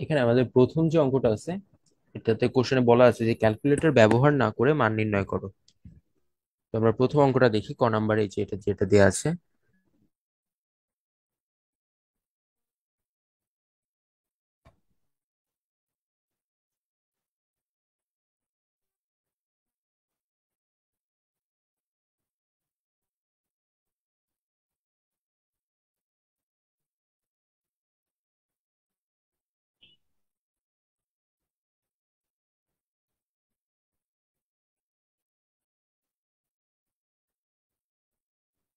এখানে আমাদের প্রথম যে অঙ্কটা আছে এটাতে কোশ্চেনে বলা আছে যে ক্যালকুলেটর ব্যবহার না করে মান নির্ণয় করো। তো আমরা প্রথম অঙ্কটা দেখি ক নাম্বারে, যে এটা যেটা দেওয়া আছে।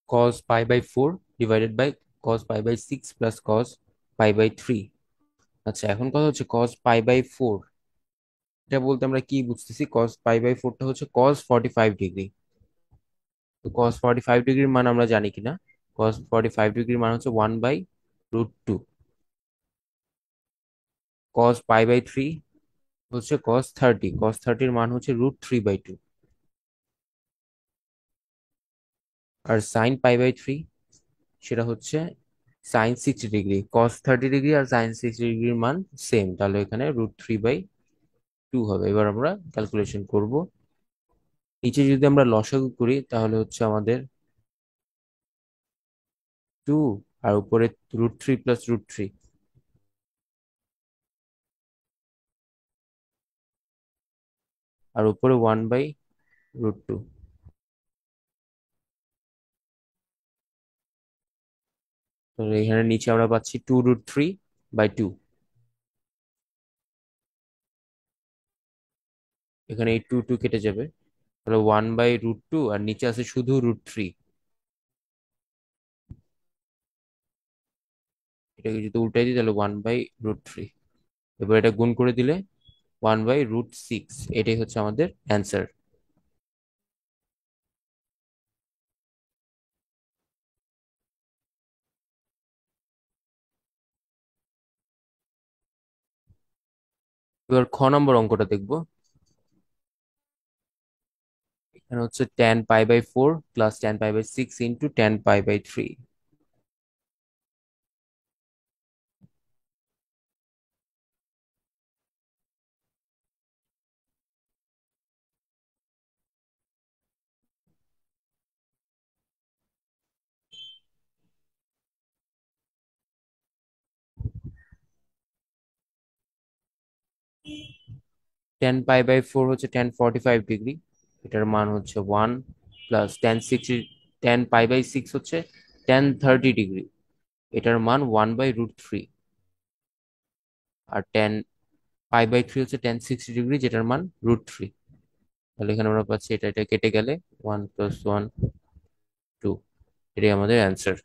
cos pi by 4 divided by cos pi by 6 plus cos pi by 3। আচ্ছা, এখন কথা হচ্ছে cos পাই বাই 4, এটা বলতে আমরা কি বুঝতেছি? cos পাই বাই 4টা হচ্ছে cos 45 ডিগ্রি। তো cos 45 ডিগ্রির মান আমরা জানি কিনা? cos 45 ডিগ্রির মান হচ্ছে 1/√2। cos পাই বাই 3 হচ্ছে cos 30 মান হচ্ছে √3/2। আর সাইন পাই বাই 3 সেটা হচ্ছে সাইন 60 ডিগ্রি। cos 30 ডিগ্রি আর সাইন 60 ডিগ্রির মান সেম, তাহলে এখানে √3/2 হবে। এবার আমরা ক্যালকুলেশন করব। নিচে যদি আমরা লসাগু করি তাহলে হচ্ছে আমাদের 2, আর উপরে √3 প্লাস √3, আর উপরে 1/√2। তাহলে এখানে নিচে আমরা পাচ্ছি 2√3/2। এখানে এই 2 2 কেটে যাবে, তাহলে 1/√2, আর নিচে আছে শুধু √3। এটাকে যদি উল্টাই দিই তাহলে 1/√3। এবার এটা গুণ করে দিলে 1/√6। এটাই হচ্ছে আমাদের অ্যান্সার। এবার খ নম্বর অঙ্কটা দেখবো। এখানে হচ্ছে tan π/4 plus tan π/6 into tan π/3। 10π/4 হচ্ছে tan 45 ডিগ্রি, এটার মান হচ্ছে 1, প্লাস tan π/6 হচ্ছে tan 30 ডিগ্রি, এটার মান 1/√3। আর tan π/3 হচ্ছে tan 60 ডিগ্রি, যেটার মান √3। তাহলে এখানে আমরা পাচ্ছি এটা এটা কেটে গেলে 1 + 1 2। এটাই আমাদের অ্যান্সার।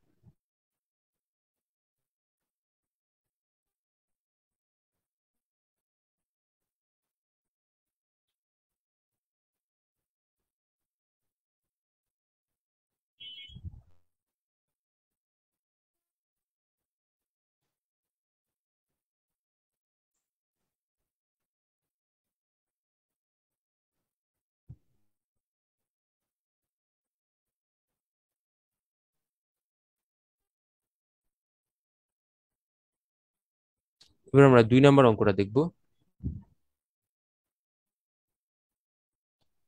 এবার আমরা 2 নম্বর অঙ্কটা দেখবো।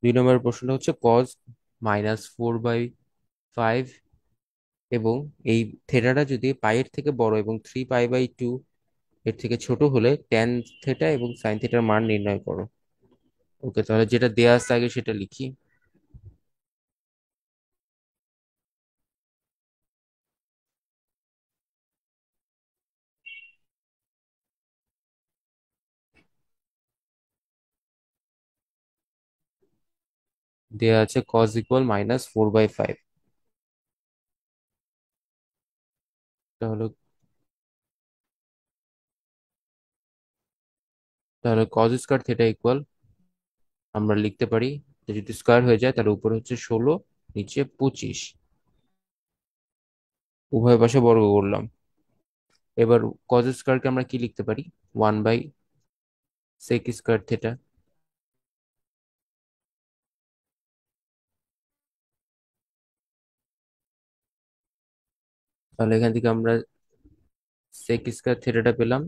2 নম্বর প্রশ্নটা হচ্ছে cos -4/5, এবং এই থেটাটা যদি পাইয়ের থেকে বড় এবং 3π/2 এর থেকে ছোট হলে ট্যান থেটা এবং সাইন থেটার মান নির্ণয় করো। ওকে, তাহলে যেটা দেয়া আছে আগে সেটা লিখি। দেয়া আছে cos ইকুয়াল -4/5। তাহলে তাহলে cos স্কয়ার থেটা ইকুয়াল আমরা লিখতে পারি যে যদি স্কয়ার হয়ে যায় তাহলে উপরে হচ্ছে 16, নিচে 25, উভয় পাশে বর্গ করলাম। এবার cos স্কয়ারকে আমরা কি লিখতে পারি? 1/sec square theta. তাহলে এখান থেকে আমরা sec স্কয়ার থেটাটা পেলাম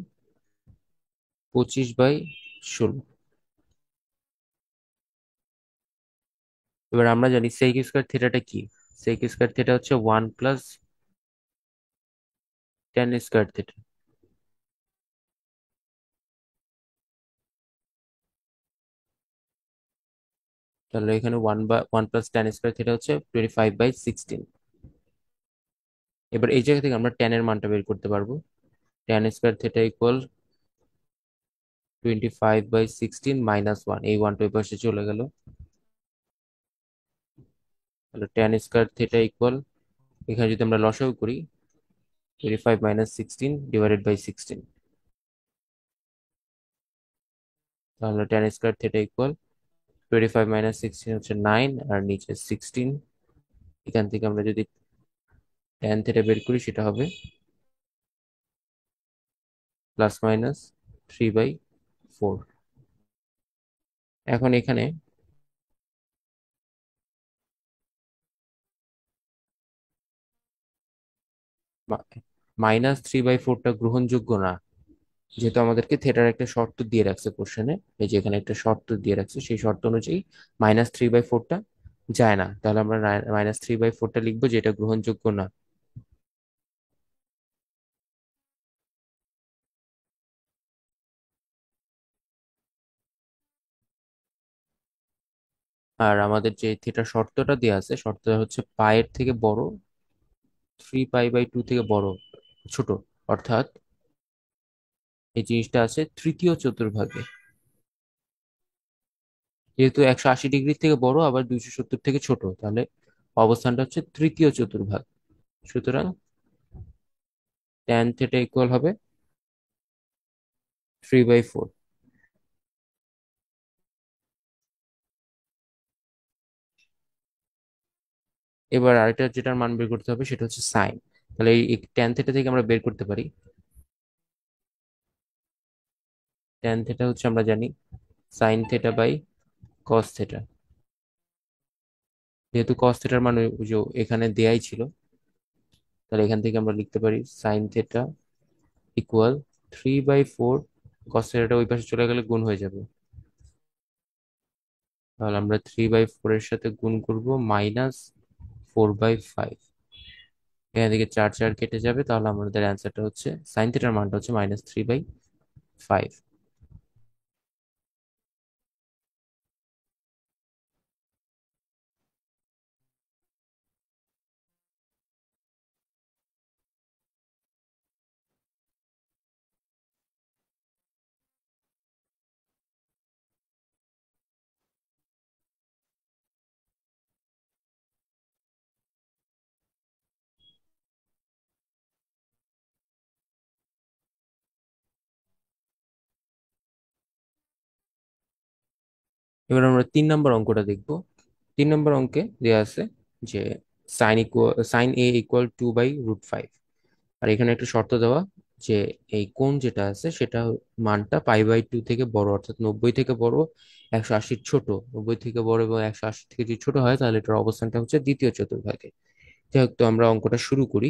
25/16। এবার আমরা জানি সেক স্কোয়ার থিটাটা কি। সেক স্কোয়ার থিটা হচ্ছে 1 + tan স্কোয়ার থিটা। তাহলে এখানে 1 + tan স্কোয়ার থিটা হচ্ছে 25/16। এবার এই জায়গা থেকে আমরা ট্যান এর মানটা বের করতে পারবো। tan স্কোয়ার থিটা ইকুয়াল 25/16 - 1, এই ওয়ানটা ওই পাশে চলে গেল। তাহলে tan স্কোয়ার থিটা ইকুয়াল, এখানে যদি আমরা লসাগু করি, 25 - 16 / 16। তাহলে tan স্কোয়ার থিটা ইকুয়াল 25 - 16 হচ্ছে 9, আর নিচে 16। এখান থেকে আমরা যদি ট্যান থিটা বের করি সেটা হবে ±3/4। এখন এখানে -3/4টা গ্রহণযোগ্য না, যেহেতু আমাদেরকে থিটার একটা শর্ত দিয়ে রাখছে কোশ্চেনে। এই যে এখানে একটা শর্ত দিয়ে রাখছে, সেই শর্ত অনুযায়ী -3/4টা যায় না। তাহলে আমরা -3/4টা লিখবো, যেটা গ্রহণযোগ্য না। আর আমাদের যে থিটার শর্তটা দেওয়া আছে, শর্তটা হচ্ছে পায়ের থেকে বড়, 3π/2 থেকে বড়, ছোট, অর্থাৎ এই জিনিসটা আছে তৃতীয় চতুর্ভাগে। যেহেতু 180 ডিগ্রি থেকে বড় আবার 270 থেকে ছোট, তাহলে অবস্থানটা হচ্ছে তৃতীয় চতুর্ভাগ। সুতরাং ট্যান থিটা ইকুয়াল হবে 3/4। এবার আরেকটা যেটার মান বের করতে হবে সেটা হচ্ছে সাইন। তাহলে এই ট্যান থিটা থেকে আমরা বের করতে পারি, ট্যান থিটা হচ্ছে আমরা জানি sin θ/cos θ। যেহেতু cos থিটার মান ওই যে এখানে দেয়াই ছিল, তাহলে এখান থেকে আমরা লিখতে পারি sin θ ইকুয়াল 3/4। cos থিটাটা ওই পাশে চলে গেলে গুণ হয়ে যাবে। তাহলে আমরা 3/4 এর সাথে গুণ করব -4/5। এখান থেকে 4 4 কেটে যাবে, তাহলে আমাদের অ্যান্সারটা হচ্ছে সাইন থিটার মানটা হচ্ছে -3/5। এবার আমরা 3 নম্বর অঙ্কটা দেখব। 3 নম্বর অঙ্কে দেওয়া আছে যে sin a = 2/√5। আর এখানে একটা শর্ত দেওয়া যে এই কোণ যেটা আছে সেটা মানটা π/2 থেকে বড়, অর্থাৎ 90 থেকে বড়, 180 ছোট। 90 থেকে বড় এবং 180 থেকে যদি ছোট হয় তাহলে এটার অবস্থানটা হচ্ছে দ্বিতীয় চতুর্ভাগে। যাই হোক, তো আমরা অঙ্কটা শুরু করি।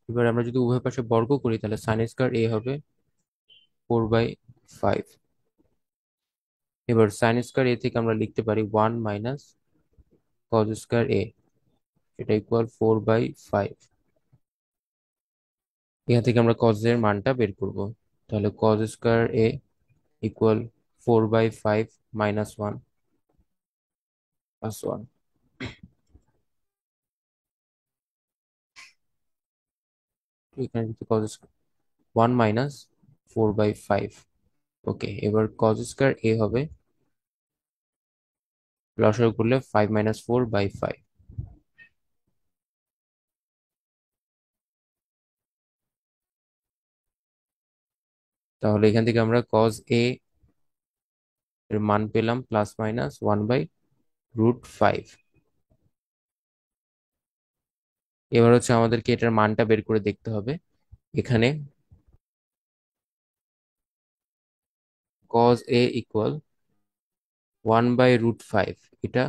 এবার আমরা যদি উভয় পাশে বর্গ করি তাহলে sin² হবে 4/5। এবার sin² থেকে আমরা লিখতে পারি 1 - cos², এটা ইকুয়াল 4/5। এখান থেকে আমরা cos এর মানটা বের করব। তাহলে cos² ইকুয়াল 4/5 -1 +1। এখানে কিন্তু 1 - 4/5। ওকে, এবার cos² হবে, লসাগু করলে 5 - 4/5। তাহলে এখান থেকে আমরা cos এর মান পেলাম প্লাস মাইনাস 1/√5। এবার হচ্ছে আমাদেরকে এটার মানটা বের করে দেখতে হবে। এখানে cos a ইকুয়াল 1/√5, এটা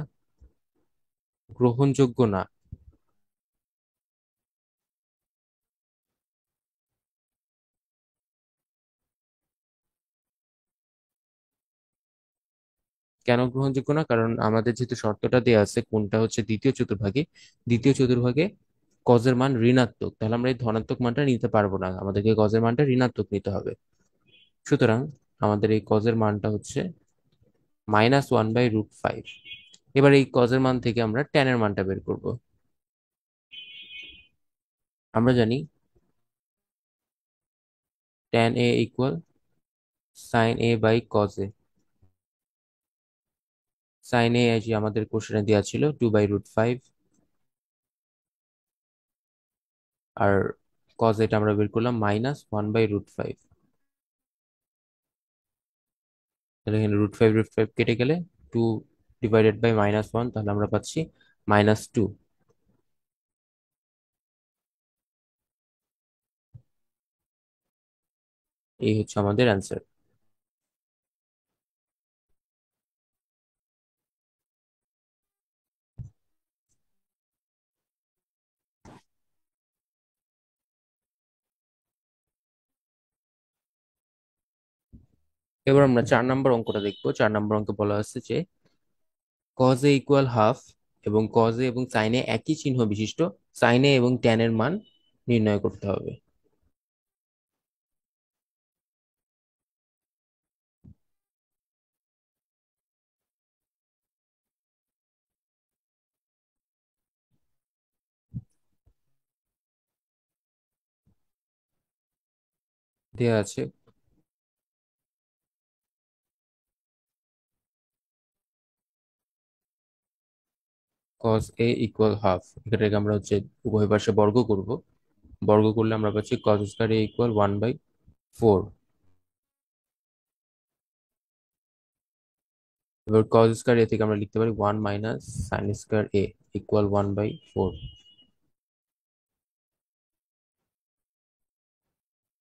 গ্রহণযোগ্য না। কেন গ্রহণযোগ্য না? কারণ আমাদের যেহেতু শর্তটা দেওয়া আছে কোনটা হচ্ছে দ্বিতীয় চতুর্ভাগে কজের মান ঋণাত্মক, তাহলে আমরা এই ধনাত্মক মানটা নিতে পারবো না, আমাদেরকে কজের মানটা ঋণাত্মক নিতে হবে। সুতরাং আমাদের এই কজের মানটা হচ্ছে -1/√5। এবার এই কজের মান থেকে আমরা ট্যানের মানটা বের করব। আমরা জানি tan a equal sin a/cos a। sin a যে আমাদের কোশ্চেনে দেওয়া ছিল 2/√5, আর cos এটা আমরা বের করলাম -1/√5। তাহলে এখানে √5 কেটে গেলে 2/-1, তাহলে আমরা পাচ্ছি -2। এই হচ্ছে আমাদের অ্যান্সার। এবার আমরা 4 নম্বর অঙ্কটা দেখবো। 4 নম্বর অঙ্কে বলা আছে যে cos a ইকুয়াল হাফ এবং cos a এবং sin a একই চিহ্ন বিশিষ্ট sin a এবং tan এর মান নির্ণয় করতে হবে। দেওয়া আছে cos a ইকুয়াল হাফ, এটাকে আমরা হচ্ছে উভয় পাশে বর্গ করব। বর্গ করলে আমরা পাচ্ছি cos স্কয়ার a ইকুয়াল 1/4। এবার cos স্কয়ার a থেকে আমরা লিখতে পারি 1 minus sin square a equal 1/4।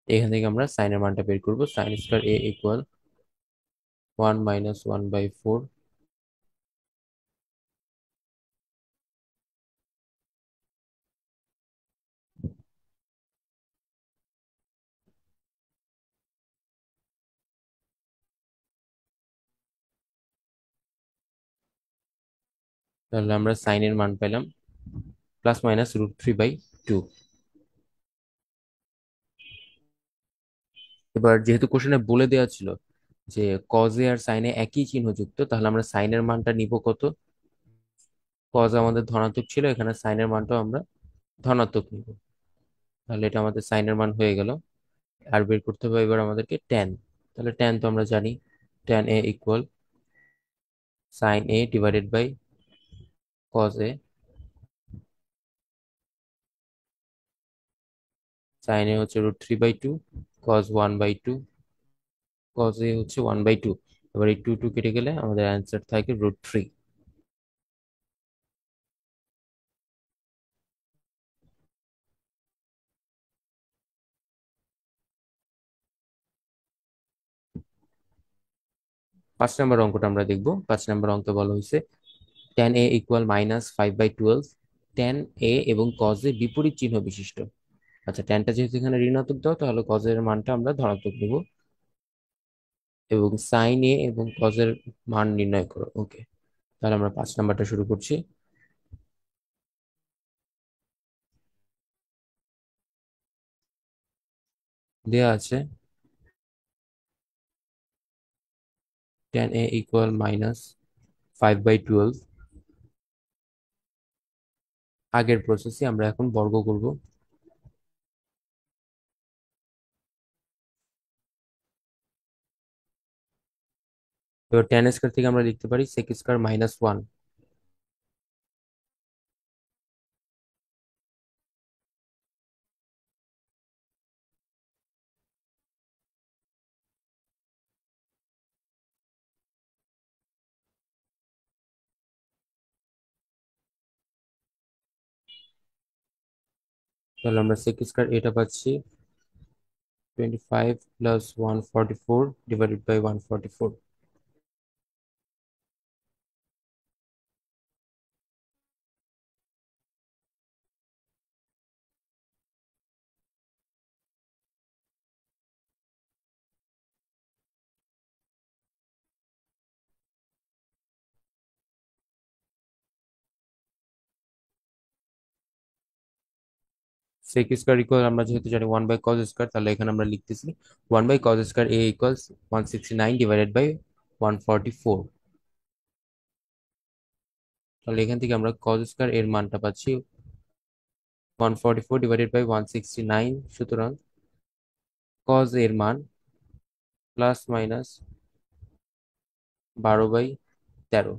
এখান থেকে আমরা sin এর মানটা বের করব। sin square a equal 1 minus 1/4। তাহলে আমরা sin এর মান পেলাম +-√3/2। এবার যেহেতু কোশ্চেনে বলে দেওয়া ছিল যে cos a R sin a একই চিহ্ন যুক্ত, তাহলে আমরা sin এর মানটা নিব কত? cos আমাদের ধনাত্মক ছিল, এখানে sin এর মানটাও আমরা ধনাত্মক নিব। তাহলে এটা আমাদের sin এর মান হয়ে গেল। আর বের করতে হবে এবার আমাদেরকে tan। তাহলে tan তো আমরা জানি, tan a equal sin a divided by cos a। sin a হচ্ছে √3/2, cos 1/2, cos a হচ্ছে 1/2। এবার এই 2 কেটে গেলে আমাদের অ্যান্সার থাকে √3। 5 নম্বর অঙ্কটা আমরা দেখব। 5 নম্বর অঙ্কে বলা হয়েছে tan a equal -5/12। tan a এবং cos a বিপরীত চিহ্ন বিশিষ্ট। আচ্ছা, ট্যানটা যেহেতু এখানে ঋণাত্মক দাও, তাহলে cos এর মানটা আমরা ধনাত্মক নিব। এবং sin a এবং cos এর মান নির্ণয় করো। ওকে, তাহলে আমরা 5 নম্বরটা শুরু করছি। দেয়া আছে tan a ইকুয়াল -5/12। আগের প্রসেসে আমরা এখন বর্গ করব। এবার tan স্কয়ার থেকে আমরা লিখতে পারি sec স্কয়ার -1। তাহলে আমরা সেক স্কয়ার এটা পাচ্ছি 25 plus 144 divided by 144। Sec square equal আমরা যেহেতু জানি 1/cos স্কয়ার, তাহলে এখানে আমরা লিখতেছি 1/cos square a equals 169 divided by 144। তাহলে এখান থেকে আমরা cos স্কয়ার এর মানটা পাচ্ছি 144 ডিভাইডেড বাই 169। সুতরাং cos এর মান প্লাস মাইনাস 12/13।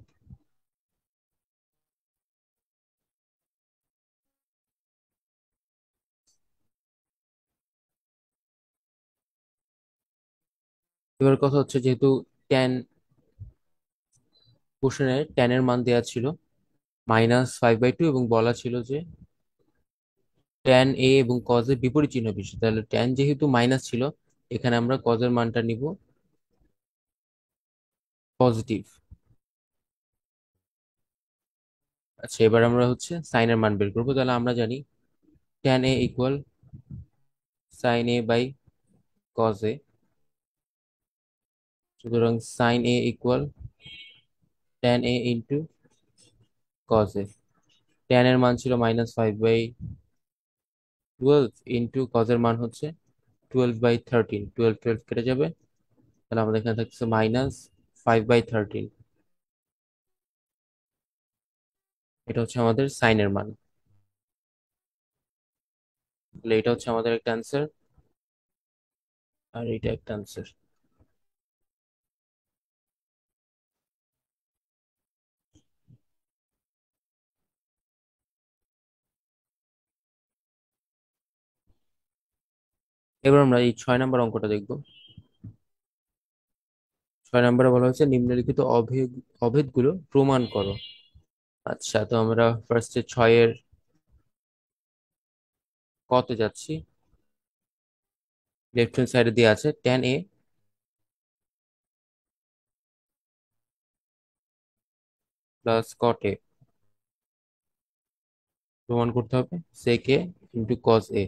এবার কথা হচ্ছে, যেহেতু ট্যান কোশ্চেনে ট্যানের মান দেওয়া ছিল -5/2 এবং বলা ছিল যে ট্যান এ এবং কজ এর বিপরীত চিহ্ন বিশিষ্ট, তাহলে ট্যান যেহেতু মাইনাস ছিল, এখানে আমরা কজের মানটা নিব পজিটিভ। আচ্ছা, এবার আমরা হচ্ছে সাইনের মান বের করবো। তাহলে আমরা জানি tan A equal sine A by cos A. সুতরাং sine A equal tan A into cos A. Tan এর মান ছিল -5/12 ইন্টু কজ এর মান হচ্ছে 12/13। 12 12 কেটে যাবে, তাহলে আমাদের এখানে থাকছে -5/13। এটা হচ্ছে আমাদের সাইনের মান। তাহলে এটা হচ্ছে আমাদের একটা অ্যান্সার, আর এটা একটা অ্যান্সার। এবার আমরা এই 6 নম্বর অঙ্কটা দেখব। 6 নম্বরে বলা হচ্ছে নিম্নলিখিত অভেদগুলো প্রমাণ করো। আচ্ছা, তো আমরা ফার্স্টে 6-এর কতে যাচ্ছি। লেফট হ্যান্ড সাইডে দিয়ে আছে ট্যান এ প্লাস কট এ প্রমাণ করতে হবে সেক এ ইন্টু কস এ।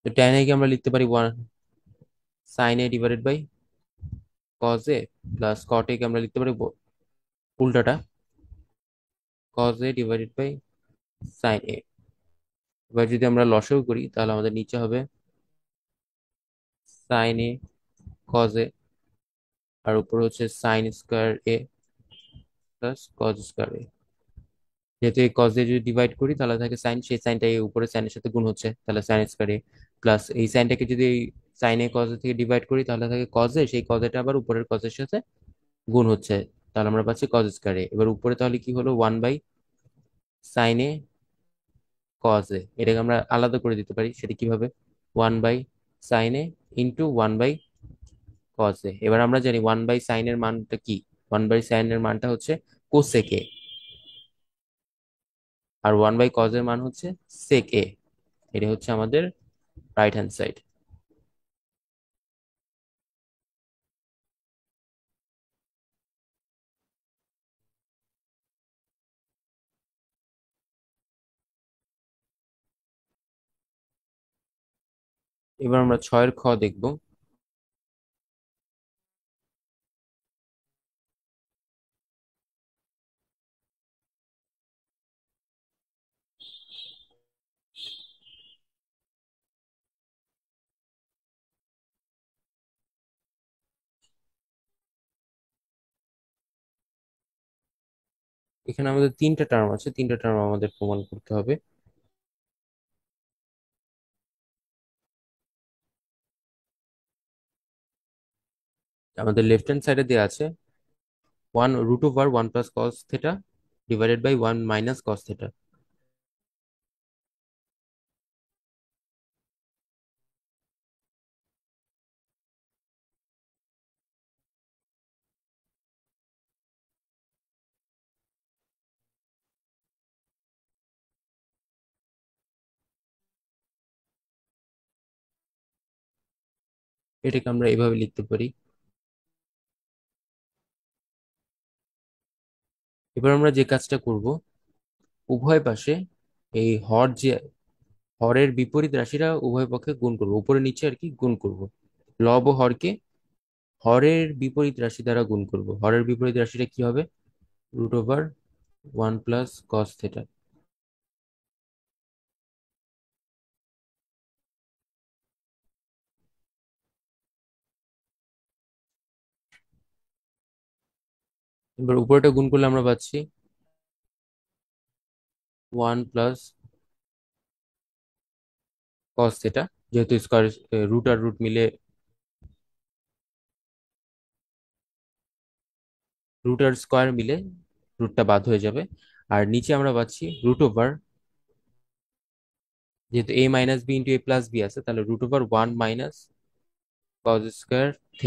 তো ট্যান এ কে আমরা লিখতে পারি 1 sin a/বাই কস এ, প্লাস কট এ কে আমরা লিখতে পারি উল্টাটা কস এ ডিভাইডেড বাই সাইন এ। এবার যদি আমরা লসাগু করি তাহলে আমাদের নিচে হবে সাইন এ কস এ, আর উপর হচ্ছে সাইন স্কয়ার এ প্লাস কস স্কয়ার এ। যেহেতু এই কস দিয়ে যদি ডিভাইড করি তাহলে থাকে সাইন, সেই সাইনটা এই উপরে সাইনের সাথে গুণ হচ্ছে, তাহলে সাইন স্কয়ার এ প্লাস এই সাইনটাকে যদি সাইন এ কস থেকে ডিভাইড করি তাহলে থাকে কস এ, সেই কস এটা আবার উপরের কসের সাথে গুণ হচ্ছে, তাহলে আমরা পাচ্ছি কস স্কয়ার এ। এবার উপরে তাহলে কি হলো 1/sin a কস এ, এটাকে আমরা আলাদা করে দিতে পারি। সেটা কিভাবে? 1/sin a ইন্টু 1/cos এ। এবার আমরা জানি 1/sin এর মানটা কি, 1/sin এর মানটা হচ্ছে কোসেক এ, আর 1/cos এর মান হচ্ছে সেক এ। এটা হচ্ছে আমাদের রাইট হ্যান্ড সাইড। এবার আমরা 6-এর খ দেখব। এখানে আমাদের 3টা টার্ম আছে, 3টা টার্ম আমাদের প্রমাণ করতে হবে। আমাদের লেফট হ্যান্ড সাইডে দেওয়া আছে 1√1 + cos θ ডিভাইডেড বাই 1 - cos θ। এটাকে আমরা এভাবে লিখতে পারি। এবার আমরা যে কাজটা করব, উভয় পাশে এই হরের বিপরীত রাশিটা উভয় পক্ষে গুণ করব, উপরে নিচে আর কি গুণ করব। লব ও হরকে হরের বিপরীত রাশি দ্বারা গুণ করব। হরের বিপরীত রাশিটা কি হবে? √1 + cos θ। এবার উপরেটা গুণ করলে আমরা পাচ্ছি 1 + cos θ, যেহেতু স্কোয়ার রুট আর রুট মিলে, রুট আর স্কোয়ার মিলে রুটটা বাদ হয়ে যাবে। আর নিচে আমরা পাচ্ছি √, যেহেতু a - b × a + b আছে, তাহলে √1 - cos² θ।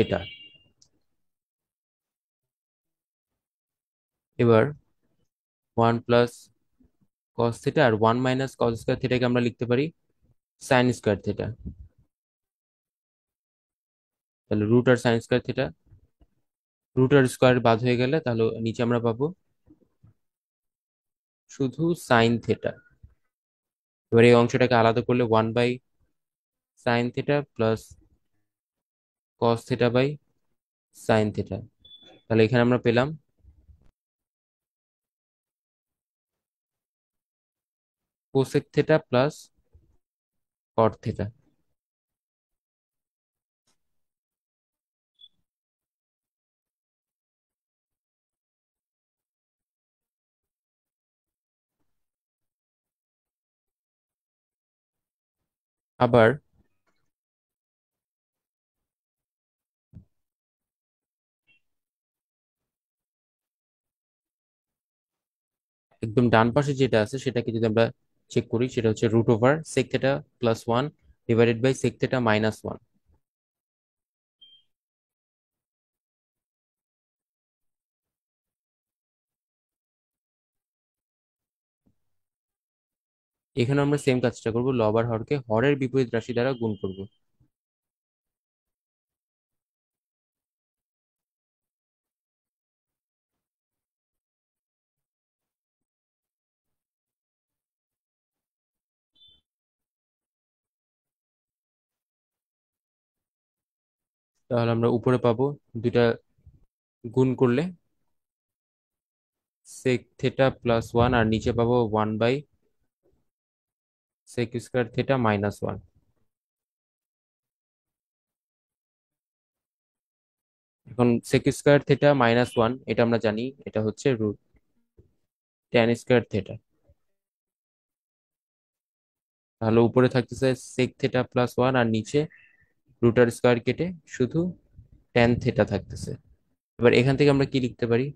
এবার 1 + cos θ আর 1 - cos² θ কে আমরা লিখতে পারি sin²θ। তাহলে রুট আর sin²θ, রুট আর স্কোয়ার বাদ হয়ে গেলে তাহলে নিচে আমরা পাবো শুধু sin θ। এবার এই অংশটাকে আলাদা করলে 1/sin θ প্লাস cos θ/sin θ। তাহলে এখানে আমরা পেলাম cosec θ প্লাস cot θ। আবার একদম ডান পাশে যেটা আছে সেটাকে যদি আমরা চেক করি, সেটা হচ্ছে √sec θ+1 / sec θ - 1। এখানে আমরা সেম কাজটা করব, লব আর হরকে হরের বিপরীত রাশি দ্বারা গুণ করব। তাহলে আমরা উপরে পাবো দুইটা গুণ করলে sec θ+1, আর নিচে পাবো 1/sec²θ - 1। এখন sec²θ - 1 এটা আমরা জানি, এটা হচ্ছে √tan²θ। তাহলে উপরে থাকতেছে sec θ+1 আর নিচে রুট আর স্কোয়ার কেটে শুধু tan θ থাকতেছে। এবার এখান থেকে আমরা কি লিখতে পারি?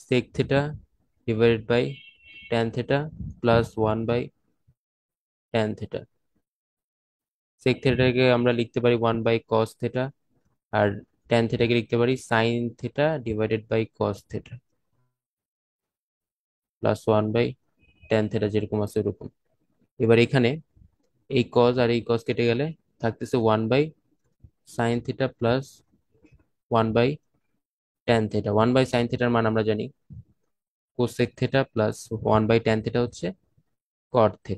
sec θ/tan θ +1/tan θ। sec θ কে আমরা লিখতে পারি 1/cos θ, আর tan θ কে লিখতে পারি sin θ/cos θ +1/tan θ, যেরকম আছে ওরকম। এবার এখানে এই কজ আর এই কজ কেটে গেলে থাকতেছে 1/sin θ প্লাস 1/tan θ। 1/sin θ মান আমরা জানি cosec θ প্লাস 1/tan θ হচ্ছে cot θ।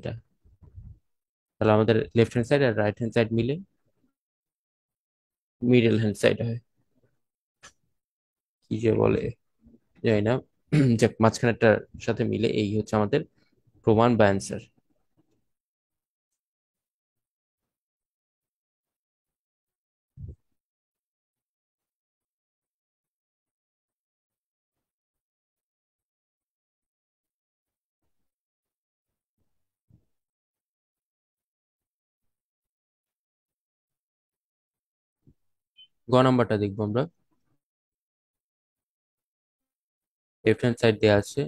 তাহলে আমাদের লেফট হ্যান্ড সাইড আর রাইট হ্যান্ড সাইড মিলে মিডল হ্যান্ড সাইড হয়। কি যে বলে জানি না। যাক, মাঝখানেরটার সাথে মিলে এই হচ্ছে আমাদের প্রমাণ বা অ্যান্সার। গ নাম্বারটা দেখবো আমরা। লেফট হ্যান্ড সাইড দেওয়া আছে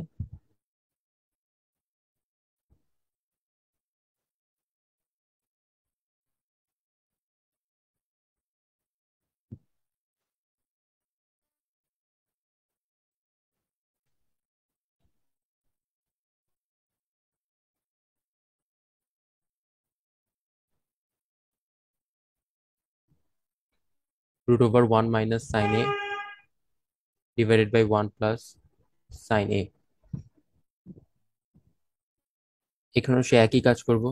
root over 1 minus sine A divided by 1 plus sine A. এখানেও সে একই কাজ করব,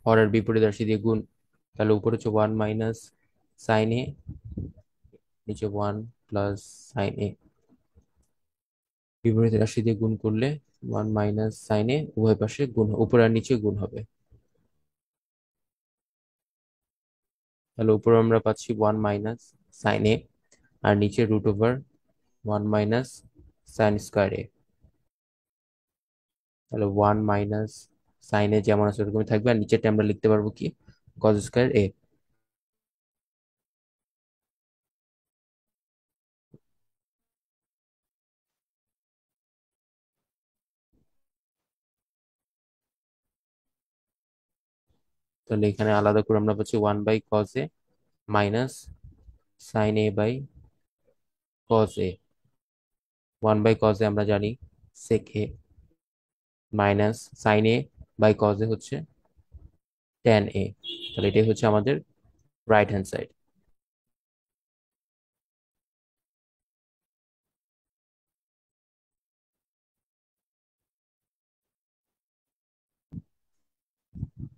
হরের বিপরীত রাশি দিয়ে গুণ। তাহলে উপরে হচ্ছে 1 মাইনাস সাইন এ, নিচে 1 প্লাস সাইন এ। বিপরীত রাশি দিয়ে গুণ করলে 1 মাইনাস সাইন এ উভয় পাশে গুণ, উপরে আর নিচে গুণ হবে। তাহলে উপরে আমরা পাচ্ছি 1 মাইনাস সাইন এ, আর নিচে root over 1 minus sine square A. তাহলে 1 মাইনাস সাইন এ যেমন আছে ওরকমই থাকবে, আর নিচেরটা আমরা লিখতে পারবো কি, কজ স্কয়ার এ। তাহলে এখানে আলাদা করে আমরা পাচ্ছি 1 by cos A minus sine A by cos A. 1 by cos A আমরা জানি sec A, minus sine A by cos A হচ্ছে ট্যান এ। তাহলে এটাই হচ্ছে আমাদের রাইট হ্যান্ড সাইড।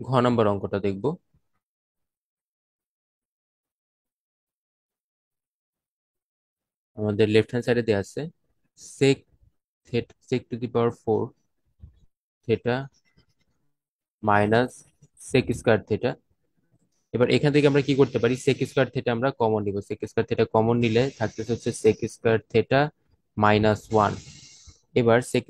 ঘ নম্বর অঙ্কটা দেখব। আমাদের লেফট হ্যান্ড সাইডে দেওয়া আছে sec sec to the power 4 theta minus sec square theta. এবার এখান থেকে আমরা কি করতে পারি, সেক স্কয়ার থেটা আমরা কমন নিব। সেক স্কয়ার থেটা কমন নিলে থাকতেছে হচ্ছে সেক স্কয়ার থেটা মাইনাস 1। এবার সেক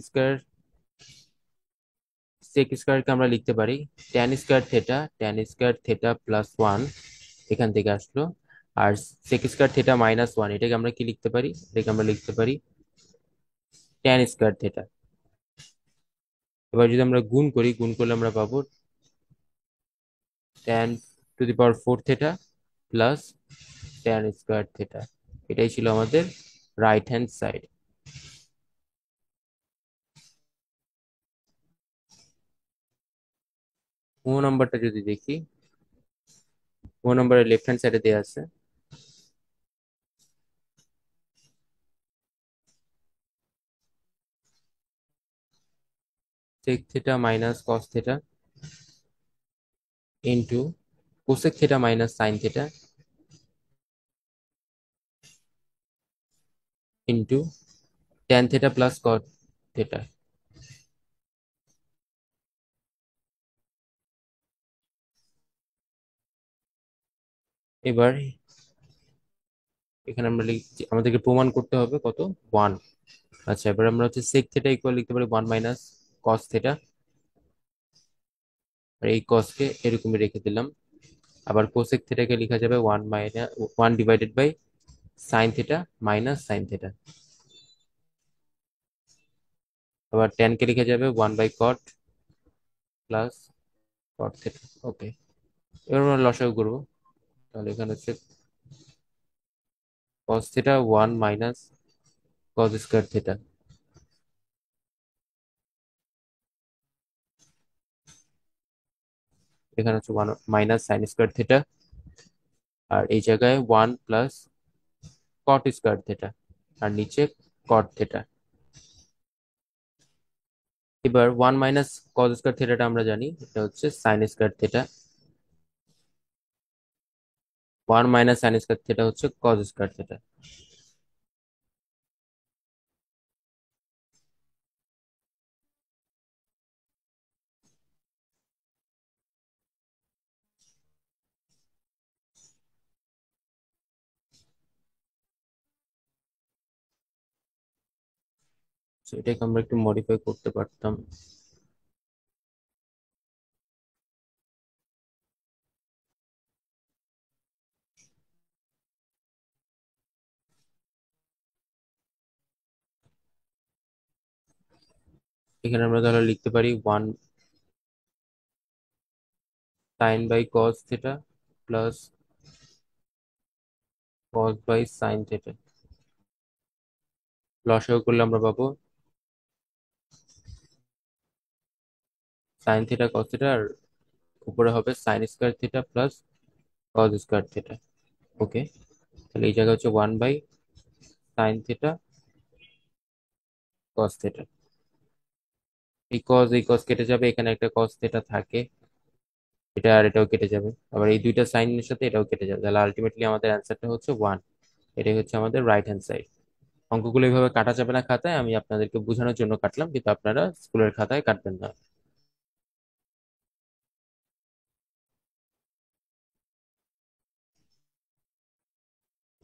স্কয়ারকে আমরা লিখতে পারি ট্যান স্কয়ার থেটা প্লাস 1, এখান থেকে আসলো। আর সেক স্কয়ার থেটা মাইনাস 1 এটাকে আমরা কি লিখতে পারি, এটাকে আমরা লিখতে পারি ট্যান স্কয়ার থেটা। এবার যদি আমরা গুণ করি, গুণ করলে আমরা পাবো tan two the power 4 theta plus tan square theta. এটাই ছিল আমাদের রাইট হ্যান্ড সাইড। ও নাম্বারটা যদি দেখি, ও নাম্বারের লেফট হ্যান্ড সাইডে দেওয়া আছে sec theta minus cos theta into cosec theta minus sine theta into tan theta plus cot theta. এবার এখানে আমরা লিখছি, আমাদেরকে প্রমাণ করতে হবে কত, 1। আচ্ছা, এবার আমরা হচ্ছে সেক থিটা ইকুয়াল লিখতে পারি 1 মাইনাস কস থিটা, আর এই কসকে এরকমই রেখে দিলাম। আবার কোসেক থিটাকে লেখা যাবে 1 minus 1 divided by sine theta minus sine theta. আবার ট্যান কে লিখে যাবে 1 by cot plus cot theta. Okay, এবার আমরা লসাগু করবো। তাহলে এখানে হচ্ছে cos theta 1 minus cos square theta, এখানে হচ্ছে 1 মাইনাস সাইন স্কয়ার থিটা, আর এই জায়গায় 1 প্লাস কট স্কয়ার থিটা, আর নিচে কট থিটা। এবার 1 মাইনাস কস স্কয়ার থিটাটা আমরা জানি এটা হচ্ছে sign square theta, 1 minus sine square theta হচ্ছে কস স্কয়ার থিটা। So, এটাকে আমরা একটু মডিফাই করতে পারতাম। এখানে আমরা তাহলে লিখতে পারি 1 sine by cos theta plus cos by sine theta. লসাগু করলে আমরা পাবো সাইন থিটা কস থিটা, আর উপরে হবে sine square theta plus cos square theta. Okay, তাহলে এই জায়গায় হচ্ছে 1/sin θ cos θ। এই cos কেটে যাবে, এখানে একটা cos θ থাকে, এটা আর এটাও কেটে যাবে, আবার এই দুইটা সাইনের সাথে এটাও কেটে যাবে, তাহলে আলটিমেটলি আমাদের অ্যান্সারটা হচ্ছে 1। এটাই হচ্ছে আমাদের রাইট হ্যান্ড সাইড। অঙ্কগুলো এইভাবে কাটা যাবে না খাতায়, আমি আপনাদেরকে বোঝানোর জন্য কাটলাম, কিন্তু আপনারা স্কুলের খাতায় কাটবেন না।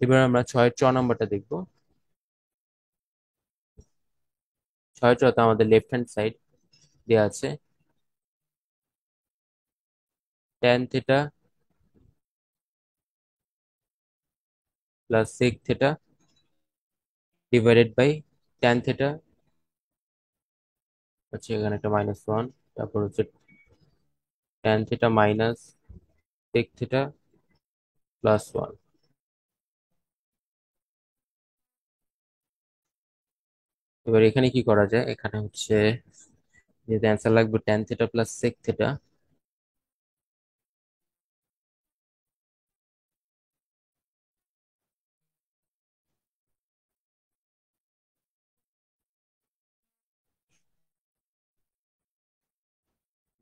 এবার আমরা 6-র চ নাম্বারটা দেখবো। 6-র চ তে আমাদের লেফট হ্যান্ড সাইড দেওয়া আছে tan θ plus sec θ divided by tan θ, হচ্ছে এখানে একটা -1, তারপর হচ্ছে tan θ মাইনাস sec θ প্লাস 1। এবার এখানে কি করা যায়, এখানে হচ্ছে যেহেতু অ্যান্সার লাগবে tan θ প্লাস sec θ,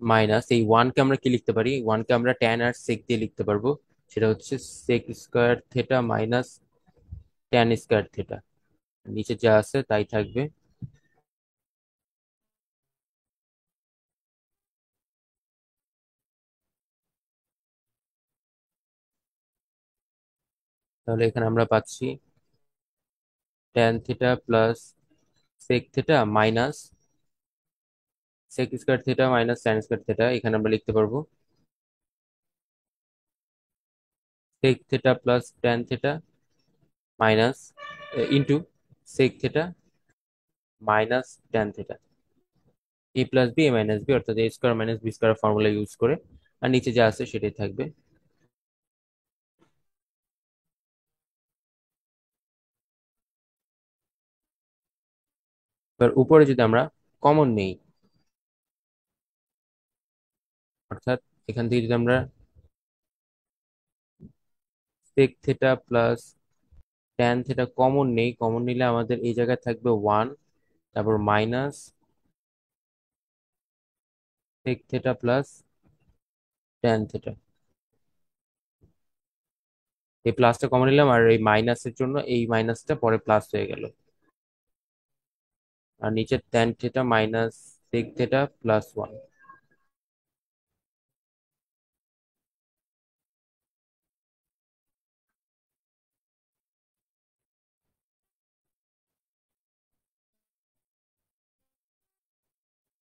মাইনাস এই ওয়ানকে আমরা কি লিখতে পারি, ওয়ানকে আমরা ট্যান আর সেক দিয়ে লিখতে পারবো, সেটা হচ্ছে sec square theta minus tan square theta, নিচে যা আছে তাই থাকবে। তাহলে এখানে আমরা পাচ্ছি tan theta plus sec theta minus sec square theta minus tan square theta, এখানে আমরা লিখতে পারবো sec theta plus tan theta minus into sec theta minus tan theta, A plus B A minus B, অর্থাৎ A square minus B square formula use করে, আর নিচে যা আছে সেটাই থাকবে। এবার উপরে যদি আমরা কমন নেই, অর্থাৎ এখান থেকে যদি আমরা sec theta plus tan theta common নেই, কমন নিলে আমাদের এই জায়গায় থাকবে 1, তারপর minus sec theta plus tan theta, এই প্লাসটা কমন নিলাম, আর এই মাইনাসের জন্য এই মাইনাসটা পরে প্লাস হয়ে গেল, আর নিচে tan theta minus sec theta plus 1।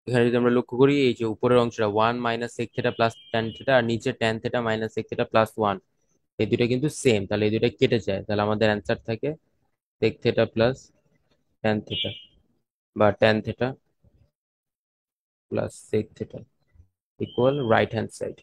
এখানে যদি আমরা লক্ষ্য করি, এই যে উপরের অংশটা 1 minus sec theta plus tan theta, আর নিচে tan theta minus sec theta plus 1, এই দুটো কিন্তু সেম, তাহলে এই দুটো কেটে যায়, তাহলে আমাদের অ্যান্সার থাকে sec theta plus tan theta, বা tan theta plus sec theta equal right hand side.